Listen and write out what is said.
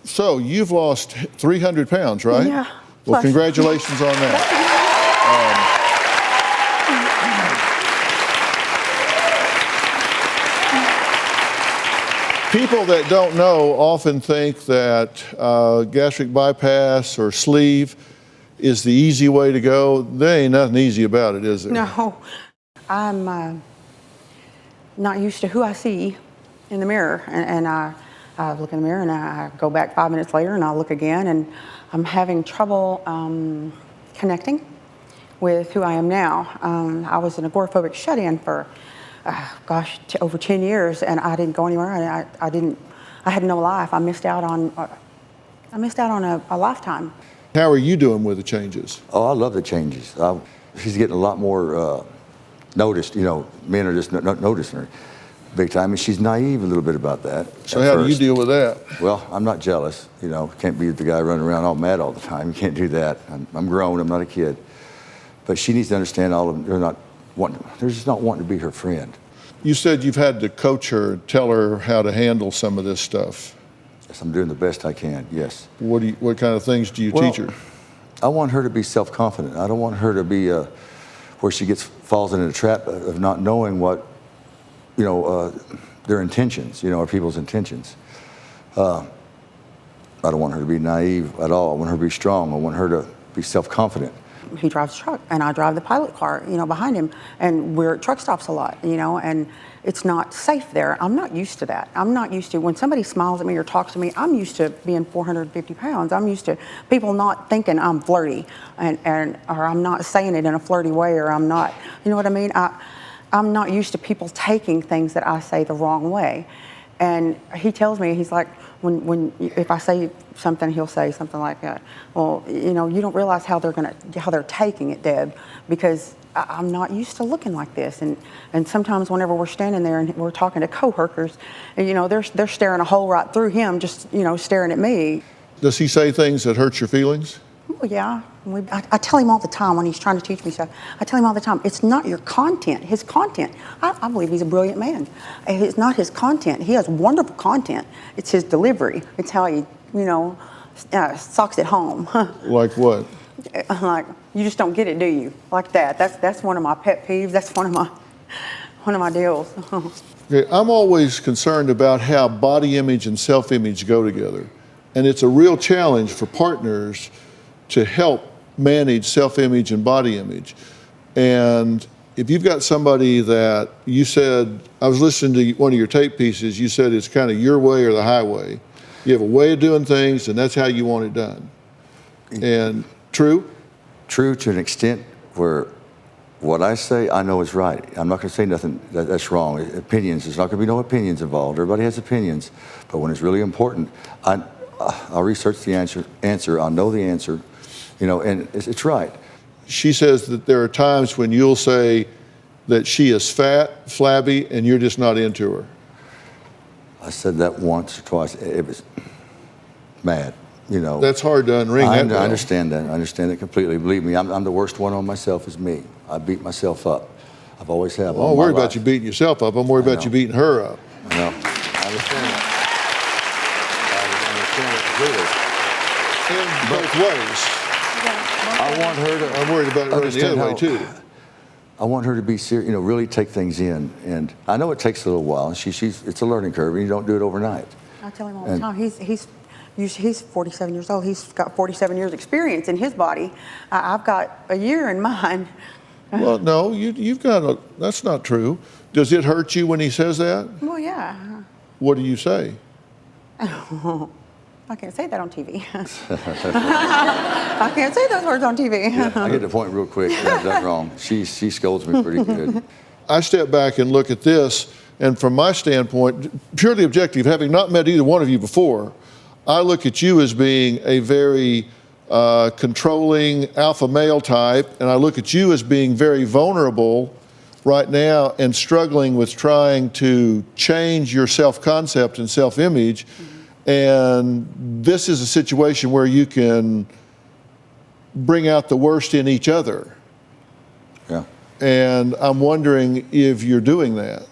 So you've lost 300 pounds, right? Yeah. Well, Plus. congratulations on that. People that don't know often think that gastric bypass or sleeve is the easy way to go. There ain't nothing easy about it, is there? No, I'm not used to who I see in the mirror, and I look in the mirror and I go back 5 minutes later and I look again, and I'm having trouble connecting with who I am now. I was an agoraphobic shut-in for over 10 years, and I didn't go anywhere. I had no life. I missed out on a lifetime. How are you doing with the changes? Oh, I love the changes. She's getting a lot more noticed. You know, men are just noticing her big time, and she's naive a little bit about that. So how do you deal with that? Well, I'm not jealous. You know, can't be the guy running around all mad all the time. You can't do that. I'm grown. I'm not a kid. But she needs to understand all of them. They're just not wanting to be her friend. You said you've had to coach her, tell her how to handle some of this stuff. Yes, I'm doing the best I can, yes. What kind of things do you teach her? I want her to be self-confident. I don't want her to be where she falls into the trap of not knowing what, their intentions, or people's intentions. I don't want her to be naive at all. I want her to be strong. I want her to be self-confident. He drives a truck, and I drive the pilot car, behind him, and we're at truck stops a lot, and it's not safe there. I'm not used to that. I'm not used to, when somebody smiles at me or talks to me, I'm used to being 450 pounds. I'm used to people not thinking I'm flirty, or I'm not saying it in a flirty way, or I'm not, you know what I mean? I'm not used to people taking things that I say the wrong way. And he tells me, he's like, if I say something, he'll say something like that. Well, you don't realize how they're taking it, Deb, because I'm not used to looking like this. And sometimes whenever we're standing there and we're talking to coworkers, and, they're staring a hole right through him, just staring at me. Does he say things that hurt your feelings? Oh, yeah. I tell him all the time when he's trying to teach me stuff. I tell him all the time, it's not your content, his content. I believe he's a brilliant man. It's not his content. He has wonderful content. It's his delivery. It's how he, socks it home. Like what? Like, you just don't get it, do you? Like that. That's one of my pet peeves. That's one of my deals. Okay, I'm always concerned about how body image and self-image go together. And it's a real challenge for partners to help manage self-image and body image. And if you've got somebody that you said, I was listening to one of your tape pieces, you said it's kind of your way or the highway. You have a way of doing things, and that's how you want it done. And true? True to an extent where what I say, I know is right. I'm not going to say nothing that's wrong. Opinions, there's not going to be no opinions involved. Everybody has opinions. But when it's really important, I'll research the answer. I'll know the answer. And it's right. She says that there are times when you'll say that she is fat, flabby, and you're just not into her. I said that once or twice. It was mad, That's hard to unring. I understand that. I understand it completely. Believe me, I'm the worst one on myself is me. I beat myself up. I've always have. I'm worried about you beating yourself up. I'm worried about you beating her up. I know. I understand that. I understand it completely. In both ways. I want her to. I'm worried about her the other way too. I want her to be serious, really take things in. And I know it takes a little while. It's a learning curve, and you don't do it overnight. I tell him all the time. He's 47 years old. He's got 47 years experience in his body. I've got a year in mine. Well, no, you've got that's not true. Does it hurt you when he says that? Well, yeah. What do you say? I can't say that on TV. I can't say those words on TV. Yeah, I get the point real quick. That's wrong. She scolds me pretty good. I step back and look at this, and from my standpoint, purely objective, having not met either one of you before, I look at you as being a very controlling alpha male type, and I look at you as being very vulnerable right now and struggling with trying to change your self-concept and self-image. And this is a situation where you can bring out the worst in each other. Yeah. And I'm wondering if you're doing that.